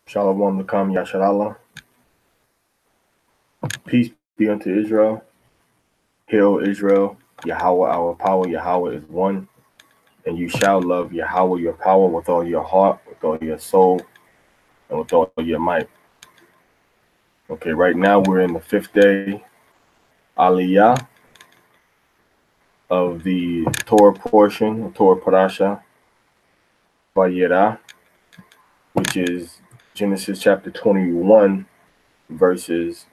Shalom Lakam Yasharallah. Peace be unto Israel. Hail Israel. Yahweh our power. Yahweh is one. And you shall love Yahweh your power with all your heart, with all your soul, and with all your might. Okay, right now we're in the 5th day, Aliyah, of the Torah portion, Torah Parashah, Vayeira, which is Genesis chapter 21, verses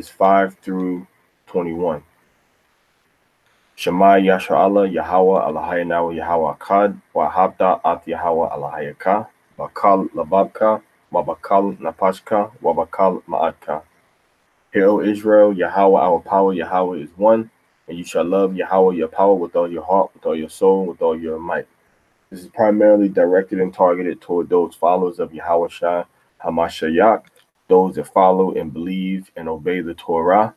5 through 21. Shema Yasharallah Yahweh Alahayanawa Yahweh Akkad Wahabda At Yahweh Alahayaka Bakal Lababka Wabakal Napashka Wabakal Ma'atka. Hear, O Israel, Yahweh our power, Yahweh is one, and you shall love Yahweh your power with all your heart, with all your soul, with all your might. This is primarily directed and targeted toward those followers of Yahweh Shah Hamashiach, those that follow and believe and obey the Torah,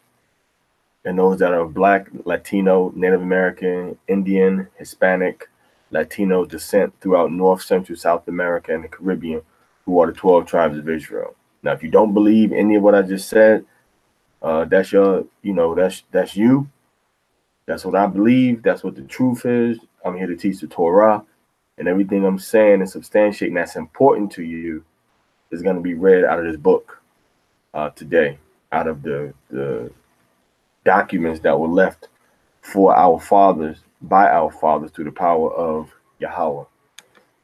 and those that are of Black, Latino, Native American, Indian, Hispanic, Latino descent throughout North, Central, South America, and the Caribbean, who are the 12 tribes of Israel. Now, if you don't believe any of what I just said, that's your, that's you. That's what I believe. That's what the truth is. I'm here to teach the Torah, and everything I'm saying and substantiating that's important to you is going to be read out of this book today, out of the documents that were left for our fathers, by our fathers, through the power of Yahweh.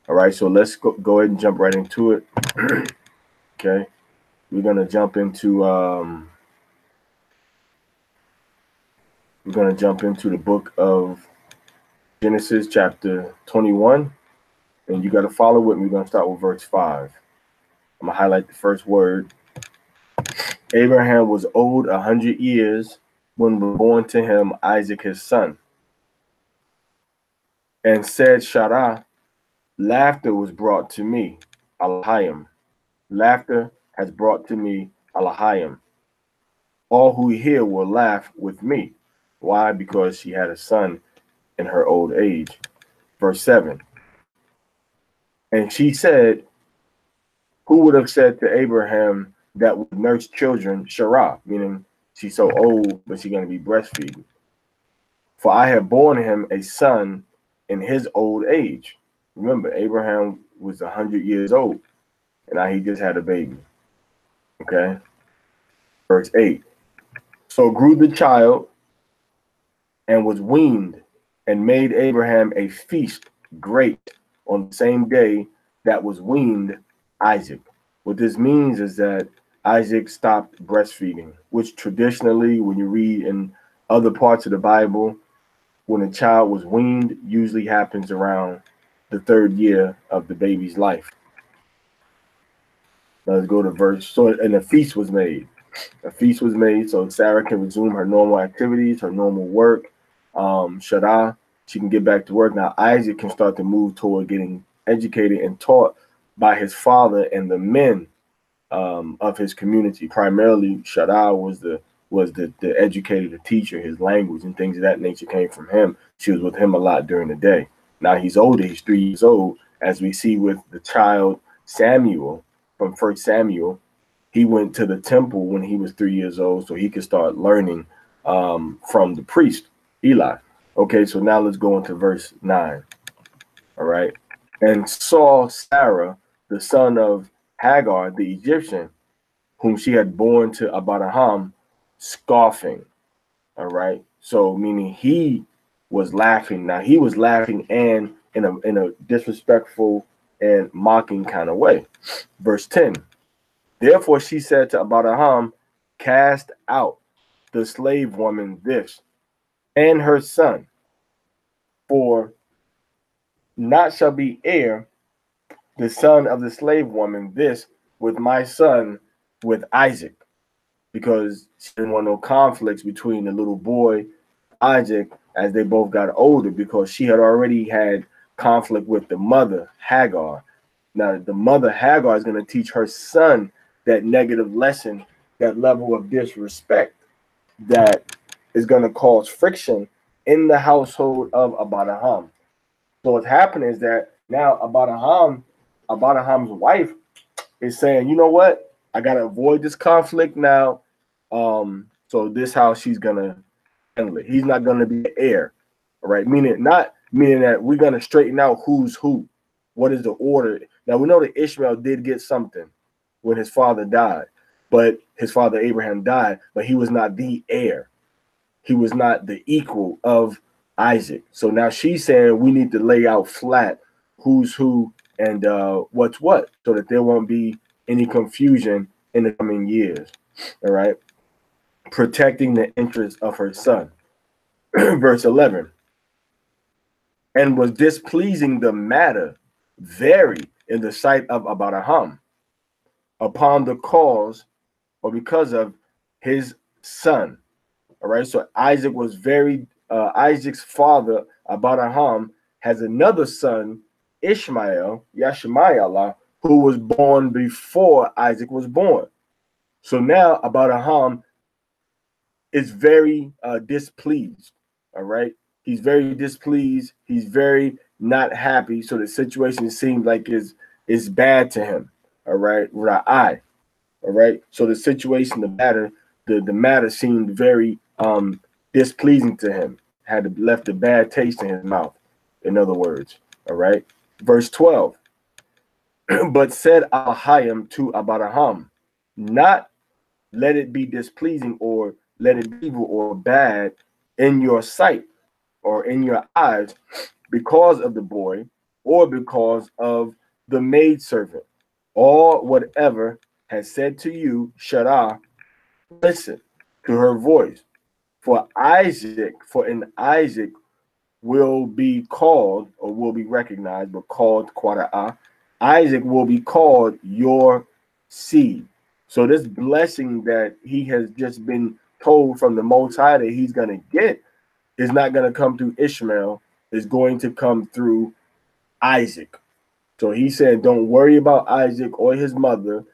All right, so let's go ahead and jump right into it. Okay, we're gonna jump into the book of Genesis chapter 21, and you got to follow with me. We're gonna start with verse 5. I'm gonna highlight the first word. Abraham was old 100 years when was born to him Isaac his son. And said Sarah, laughter was brought to me, Alahayim. Laughter has brought to me, Alahayim. All who hear will laugh with me. Why? Because she had a son in her old age. Verse 7. And she said, who would have said to Abraham that would nurse children, Sarah, meaning she's so old, but she's going to be breastfeeding. For I have borne him a son in his old age. Remember, Abraham was 100 years old, and now he just had a baby. Okay? Verse 8. So grew the child and was weaned, and made Abraham a feast great on the same day that was weaned Isaac. What this means is that Isaac stopped breastfeeding, which traditionally, when you read in other parts of the Bible, when a child was weaned, usually happens around the 3rd year of the baby's life. Now let's go to verse. So, and a feast was made. A feast was made so Sarah can resume her normal activities, her normal work. Sarah, she can get back to work. Now Isaac can start to move toward getting educated and taught by his father and the men of his community. Primarily, Sarah was the educator, the teacher. His language and things of that nature came from him. She was with him a lot during the day. Now he's older. He's 3 years old, as we see with the child Samuel from 1 Samuel. He went to the temple when he was 3 years old, so he could start learning from the priest Eli. Okay, so now let's go into verse 9. All right. And saw Sarah, the son of Hagar, the Egyptian, whom she had borne to Abraham, scoffing. All right. So meaning he was laughing. Now he was laughing and in a disrespectful and mocking kind of way. Verse 10. Therefore she said to Abraham, cast out the slave woman this and her son, for not shall be heir the son of the slave woman this with my son with Isaac, because she didn't want no conflicts between the little boy Isaac as they both got older, because she had already had conflict with the mother Hagar. Now the mother Hagar is going to teach her son that negative lesson, that level of disrespect that is going to cause friction in the household of Abraham. So what's happening is that now Abraham Abraham's wife is saying, you know what? I gotta avoid this conflict now. So this how she's gonna handle it. He's not gonna be the heir. All right. Meaning that we're gonna straighten out who's who. What is the order? Now we know that Ishmael did get something when his father died, but his father Abraham died, but he was not the heir. He was not the equal of Isaac. So now she's saying we need to lay out flat who's who and what's what, so that there won't be any confusion in the coming years. All right. Protecting the interests of her son. Verse 11. And was displeasing the matter very in the sight of Abraham upon the cause or because of his son. All right. So Isaac was very, Isaac's father, Abraham, has another son, Ishmael, Yashmael, who was born before Isaac was born. So now Abraham is very displeased. All right. He's very displeased. He's very not happy. So the situation seems like is bad to him. All right. All right. So the situation, the matter seemed very displeasing to him. Had left a bad taste in his mouth. In other words. All right. Verse 12. But said Ahayim to Abraham, not let it be displeasing or let it be evil or bad in your sight or in your eyes because of the boy or because of the maidservant, or whatever has said to you, Shara, listen to her voice. For in Isaac will be called, or will be recognized, but called WaYaraah. Isaac will be called your seed. So this blessing that he has just been told from the Most High that he's going to get is not going to come through Ishmael. It's going to come through Isaac. So he said, don't worry about Isaac or his mother.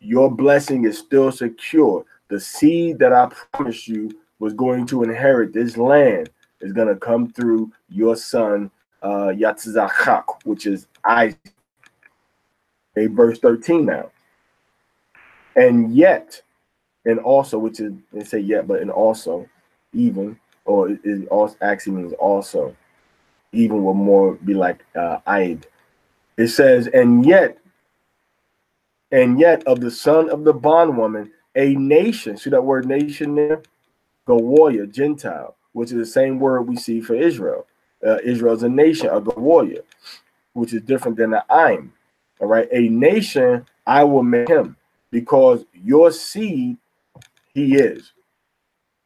Your blessing is still secure. The seed that I promised you was going to inherit this land is going to come through your son, Yatzachak, which is Isaac. Okay, verse 13 now. And yet, and also, which is, they say yet, but and also, even, or it also actually means also. Even will more be like Aid. It says, and yet of the son of the bondwoman, a nation. See that word nation there? Goyah, Gentile, which is the same word we see for Israel. Israel's a nation, a Goyah, which is different than the Aim. All right, a nation I will make him, because your seed he is.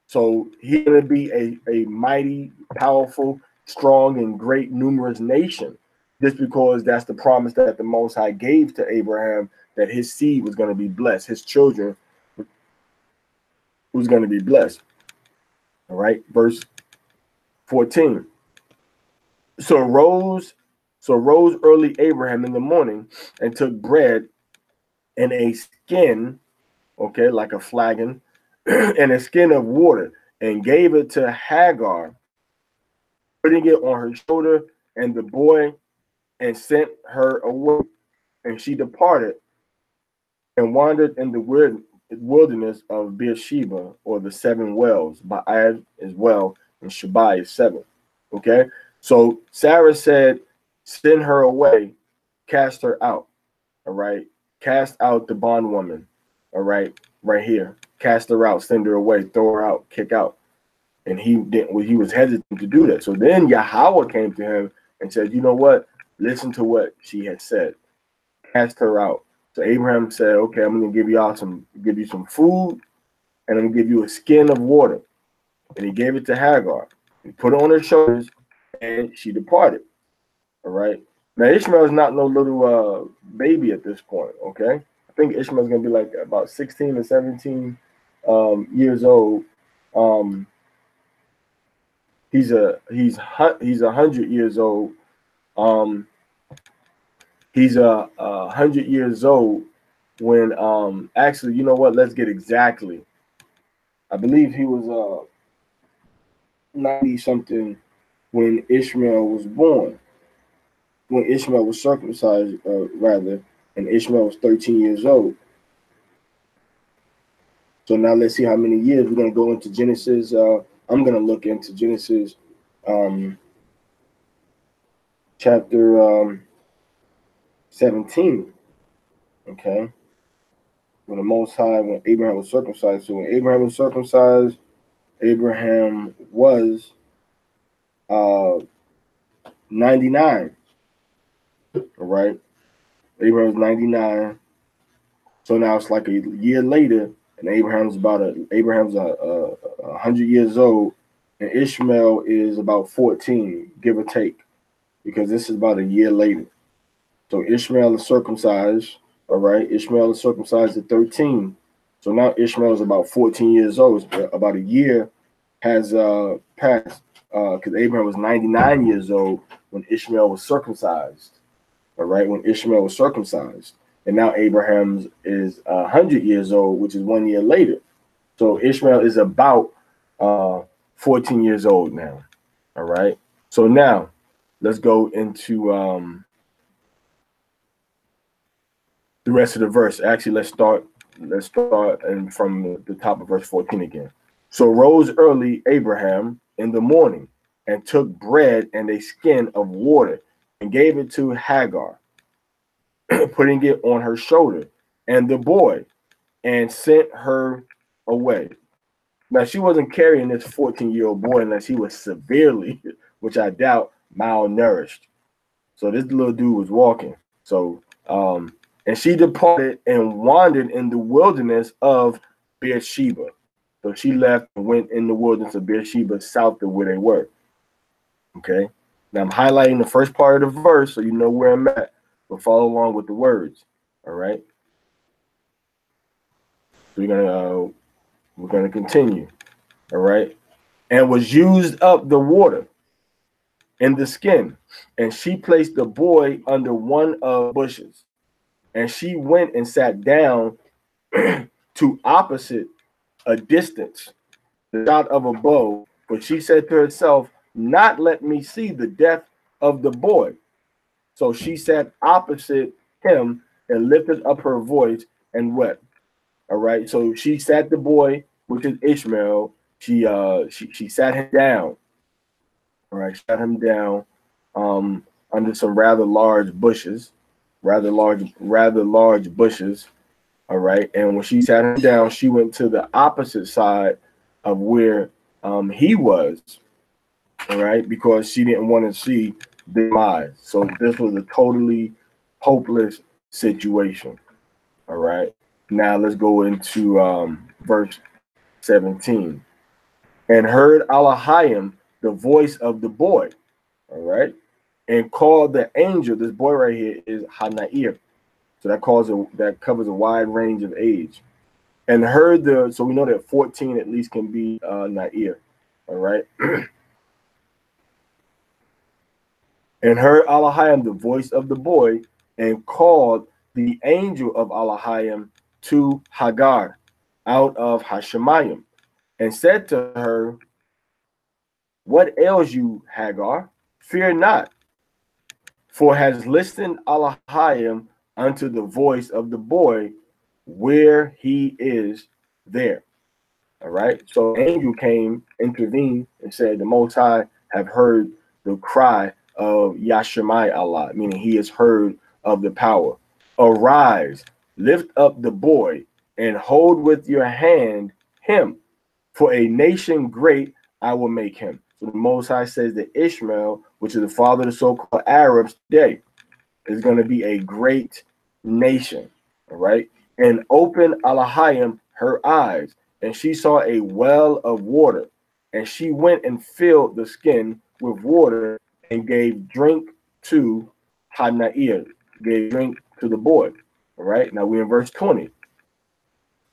So he's going to be a mighty, powerful, strong, and great, numerous nation, just because that's the promise that the Most High gave to Abraham, that his seed was going to be blessed, his children was going to be blessed. All right, verse 14. So rose early Abraham in the morning and took bread and a skin, okay, like a flagon, and a skin of water, and gave it to Hagar, putting it on her shoulder and the boy, and sent her away. And she departed and wandered in the wilderness of Beersheba, or the 7 wells, Ba'ad as well, and Shabai is 7. Okay, so Sarah said, send her away, cast her out. All right, cast out the bondwoman. All right, right here, cast her out, send her away, throw her out, kick out. And he didn't. He was hesitant to do that. So then Yahweh came to him and said, you know what? Listen to what she had said. Cast her out. So Abraham said, okay, I'm going to give you some food, and I'm going to give you a skin of water. And he gave it to Hagar. He put it on her shoulders, and she departed. All right. Now Ishmael is not no little baby at this point. Okay. I think Ishmael's going to be like about 16 or 17 years old. He's 100 years old. He's 100 years old when actually, you know what? Let's get exactly. I believe he was 90 something when Ishmael was born. when Ishmael was circumcised, rather, and Ishmael was 13 years old. So now let's see how many years. We're going to go into Genesis. I'm going to look into Genesis chapter 17. Okay. When the Most High, when Abraham was circumcised. So when Abraham was circumcised, Abraham was 99. All right. Abraham was 99. So now it's like a year later, and Abraham's 100 years old, and Ishmael is about 14, give or take, because this is about a year later. So Ishmael is circumcised. All right. Ishmael is circumcised at 13. So now Ishmael is about 14 years old. About a year has passed, because Abraham was 99 years old when Ishmael was circumcised. All right, when Ishmael was circumcised. And now Abraham is 100 years old, which is 1 year later. So Ishmael is about 14 years old now. All right. So now let's go into the rest of the verse. Actually, let's start and from the top of verse 14 again. So rose early Abraham in the morning and took bread and a skin of water and gave it to Hagar, putting it on her shoulder and the boy, and sent her away. Now, she wasn't carrying this 14-year-old boy unless he was severely, which I doubt, malnourished. So this little dude was walking. So, and she departed and wandered in the wilderness of Beersheba. So she left and went in the wilderness of Beersheba, south of where they were. Okay. Now I'm highlighting the first part of the verse so you know where I'm at, but follow along with the words. All right. So we're gonna continue. All right. And was used up the water in the skin, and she placed the boy under one of bushes, and she went and sat down to opposite a distance, the shot of a bow, but she said to herself, not let me see the death of the boy. So she sat opposite him and lifted up her voice and wept. All right. So she sat the boy, which is Ishmael. She sat him down. All right, sat him down under some rather large bushes. All right. And when she sat him down, she went to the opposite side of where he was. All right, because she didn't want to see the demise. So this was a totally hopeless situation. All right. Now let's go into verse 17. And heard Aliyah the voice of the boy. All right. And called the angel. This boy right here is Hanair. So that covers a wide range of age. And heard so we know that 14 at least can be Nair. All right. And heard Aliyah the voice of the boy, and called the angel of Aliyah to Hagar out of Hashemayim, and said to her, what ails you, Hagar? Fear not, for has listened Aliyah unto the voice of the boy, where he is there. All right. So the angel came, intervened, and said, the Most High have heard the cry of Yashemai Allah, meaning he has heard of the power. Arise, lift up the boy, and hold with your hand him, for a nation great I will make him. So the Most High says that Ishmael, which is the father of the so-called Arabs today, is going to be a great nation. All right. And opened Aliyah her eyes, and she saw a well of water, and she went and filled the skin with water and gave drink to Hanair, gave drink to the boy. All right. Now we're in verse 20.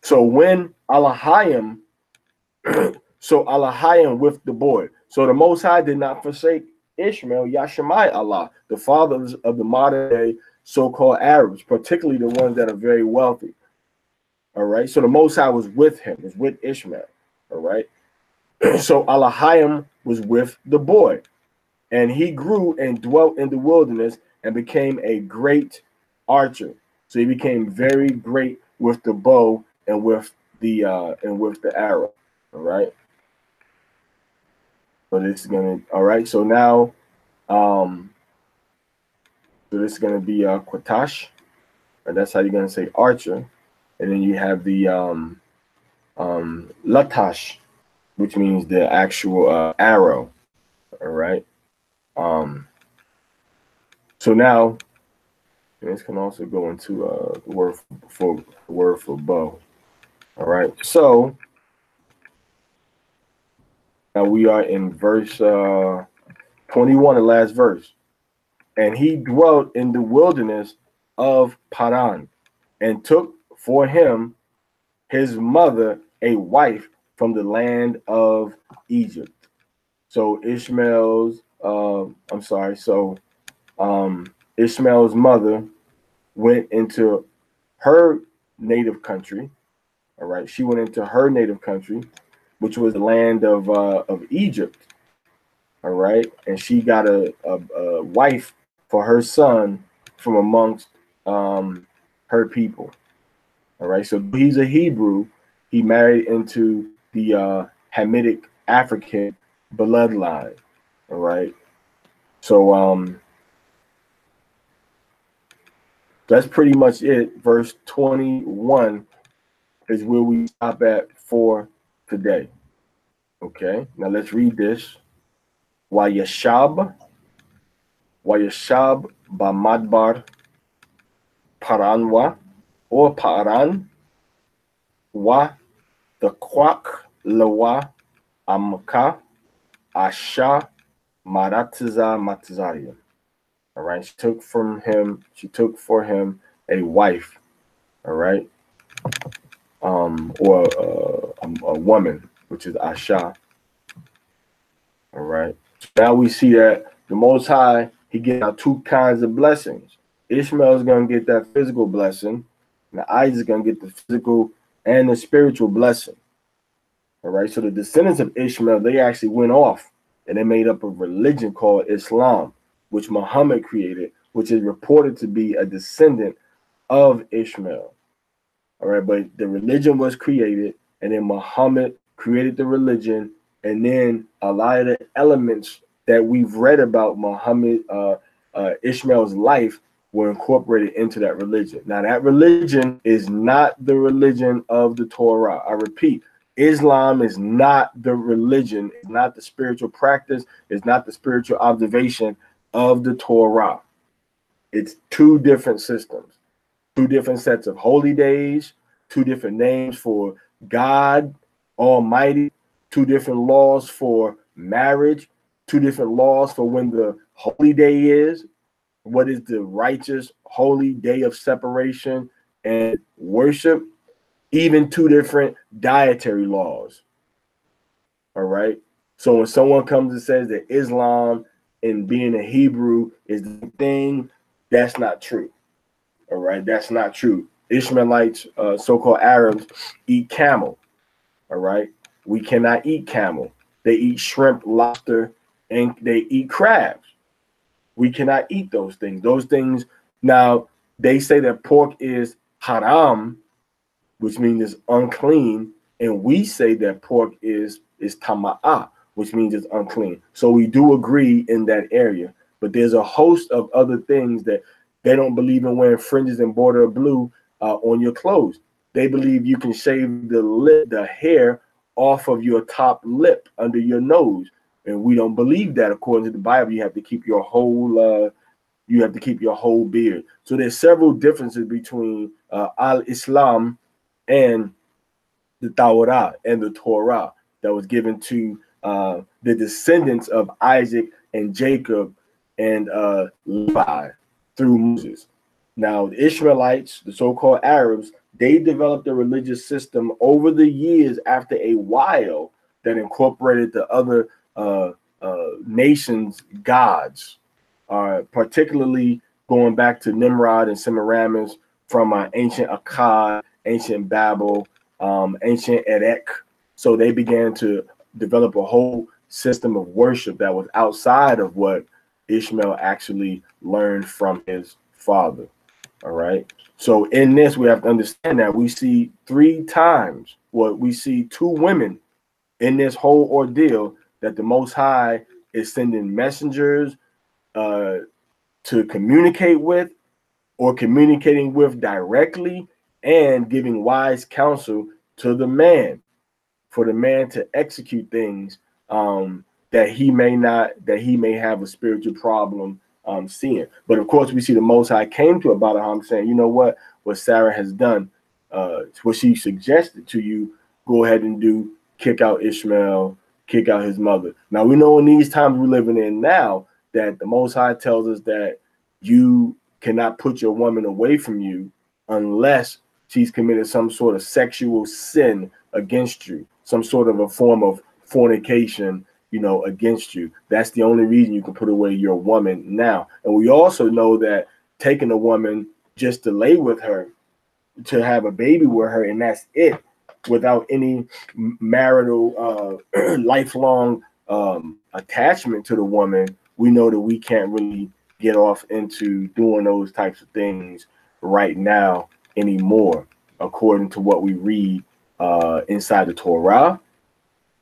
So when Aliyah, Aliyah with the boy. So the Most High did not forsake Ishmael, Yashemai Allah, the fathers of the modern day so-called Arabs, particularly the ones that are very wealthy. All right. So the Most High was with him, was with Ishmael. All right. So Aliyah was with the boy. And he grew and dwelt in the wilderness and became a great archer. So he became very great with the bow and with the arrow. All right. So this is gonna So now so this is gonna be Quatash, and that's how you're gonna say archer. And then you have the Latash, which means the actual arrow. All right. So now this can also go into the word for bow. All right. So now we are in verse 21, the last verse. And he dwelt in the wilderness of Paran, and took for him his mother a wife from the land of Egypt. So Ishmael's Ishmael's mother went into her native country. All right, she went into her native country, which was the land of Egypt. All right, and she got a wife for her son from amongst her people. All right, so he's a Hebrew. He married into the Hamitic African bloodline. All right, so that's pretty much it. Verse 21 is where we stop at for today. Okay, now let's read this. WaYashab Bamadbar Paranwa or Paran wa the Kwak Lawa Amka Asha Maratiza Matizarium. All right, she took for him a wife. All right, or a woman, which is Asha. All right. So now we see that the Most High, he gives out two kinds of blessings. Ishmael is going to get that physical blessing, and Isaac is going to get the physical and the spiritual blessing. All right. So the descendants of Ishmael, they actually went off and they made up a religion called Islam, which Muhammad created, which is reported to be a descendant of Ishmael. All right. But the religion was created, and then Muhammad created the religion. And then a lot of the elements that we've read about Muhammad, Ishmael's life were incorporated into that religion. Now, that religion is not the religion of the Torah. I repeat, Islam is not the religion, it's not the spiritual practice, it's not the spiritual observation of the Torah. It's two different systems, two different sets of holy days, two different names for God Almighty, two different laws for marriage, two different laws for when the holy day is, what is the righteous holy day of separation and worship, even two different dietary laws. All right. So when someone comes and says that Islam and being a Hebrew is the thing, that's not true. All right. That's not true. Ishmaelites, so-called Arabs, eat camel. All right. We cannot eat camel. They eat shrimp, lobster, and they eat crabs. We cannot eat those things. Those things, now, they say that pork is haram, which means it's unclean, and we say that pork is tama'ah, which means it's unclean. So we do agree in that area. But there's a host of other things that they don't believe in wearing fringes and border of blue on your clothes. They believe you can shave the hair off of your top lip under your nose, and we don't believe that. According to the Bible, you have to keep your whole beard. So there's several differences between al-Islam and the Torah that was given to the descendants of Isaac and Jacob and Levi through Moses. Now, the Ishmaelites, the so-called Arabs, they developed a religious system over the years after a while that incorporated the other nations' gods, particularly going back to Nimrod and Semiramis from ancient Akkad, ancient Babel, ancient Erech. So they began to develop a whole system of worship that was outside of what Ishmael actually learned from his father. All right. So in this, we have to understand that we see 3 times, we see 2 women in this whole ordeal, that the Most High is sending messengers to communicate with, or communicating with directly, and giving wise counsel to the man, for the man to execute things that he may have a spiritual problem seeing. But of course, we see the Most High came to Abraham saying, you know what Sarah has done, what she suggested to you, go ahead and do, kick out Ishmael, kick out his mother. Now we know in these times we're living in now that the Most High tells us that you cannot put your woman away from you unless she's committed some sort of sexual sin against you, some sort of a form of fornication, against you. That's the only reason you can put away your woman now. And we also know that taking a woman just to lay with her, to have a baby with her, and that's it, without any marital lifelong attachment to the woman, we know that we can't really get off into doing those types of things right now anymore, according to what we read inside the Torah,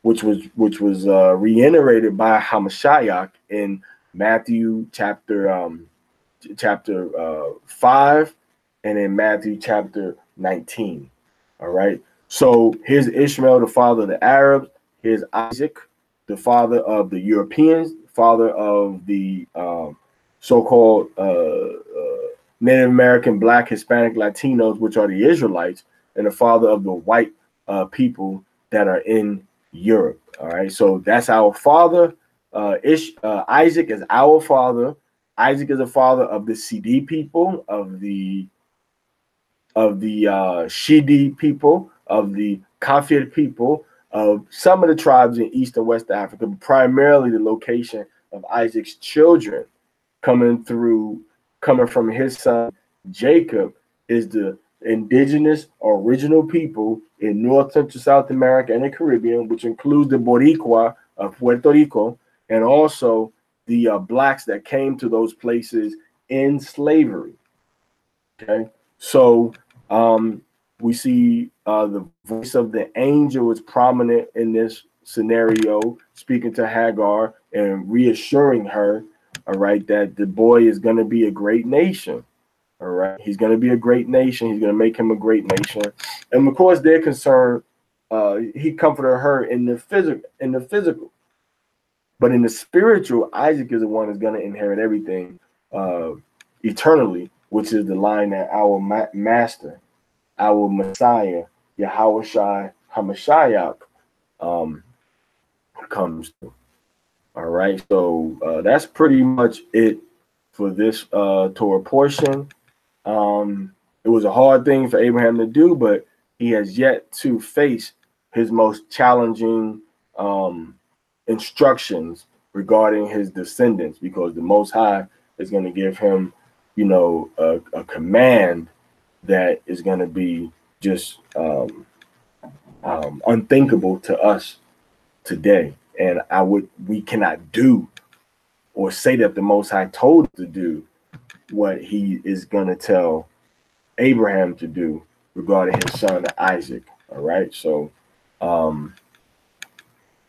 which was reiterated by Hamashiach in Matthew chapter 5, and in Matthew chapter 19. All right. So here's Ishmael, the father of the Arabs. Here's Isaac, the father of the Europeans, father of the so-called Native American, Black, Hispanic, Latinos, which are the Israelites, and the father of the white people that are in Europe. All right. So that's our father. Isaac is our father. Isaac is the father of the CD people, of the Shidi people, of the Kafir people, of some of the tribes in East and West Africa, but primarily the location of Isaac's children coming from his son Jacob is the indigenous original people in North, Central, South America and the Caribbean, which includes the Boricua of Puerto Rico, and also the blacks that came to those places in slavery. Okay, so we see the voice of the angel is prominent in this scenario, speaking to Hagar and reassuring her, all right, that the boy is going to be a great nation. All right, he's going to be a great nation. He's going to make him a great nation. And of course, they're concerned. He comforted her in the physical, but in the spiritual, Isaac is the one that's going to inherit everything eternally, which is the line that our master, our Messiah, Yahushua HaMashiach, comes to. All right, so that's pretty much it for this Torah portion. It was a hard thing for Abraham to do, but he has yet to face his most challenging instructions regarding his descendants, because the Most High is going to give him, a command that is going to be just unthinkable to us today. And we cannot do or say that the Most High told us to do what he is going to tell Abraham to do regarding his son Isaac. All right. So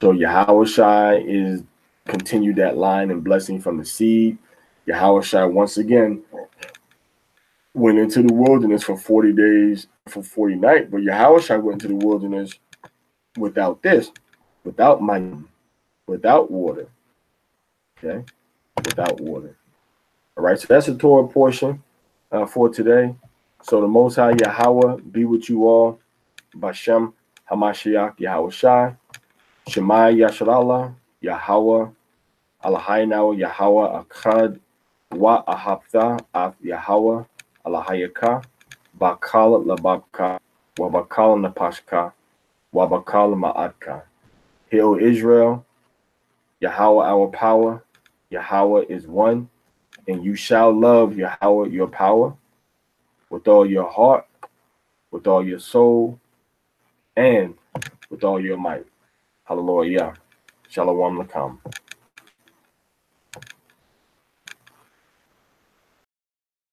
Yahushua is continued that line and blessing from the seed. Yahushua once again went into the wilderness for 40 days, for 40 nights, but Yahushua went into the wilderness without money, without water. Okay, without water. All right, so that's the Torah portion for today. So the Most High Yahweh be with you all. Bashem Hamashiach Yahushai. Shema Yasharallah Yahweh Alahaynawa Yahweh Akkad Wa Ahabtha Af Yahweh Alahayaka Bakal Lababka Wabakal Napashka Wabakal Ma'atka. Hear, O Israel, Yahweh our power, Yahweh is one, and you shall love Yahweh your power with all your heart, with all your soul, and with all your might. Hallelujah. Shalom Lakam.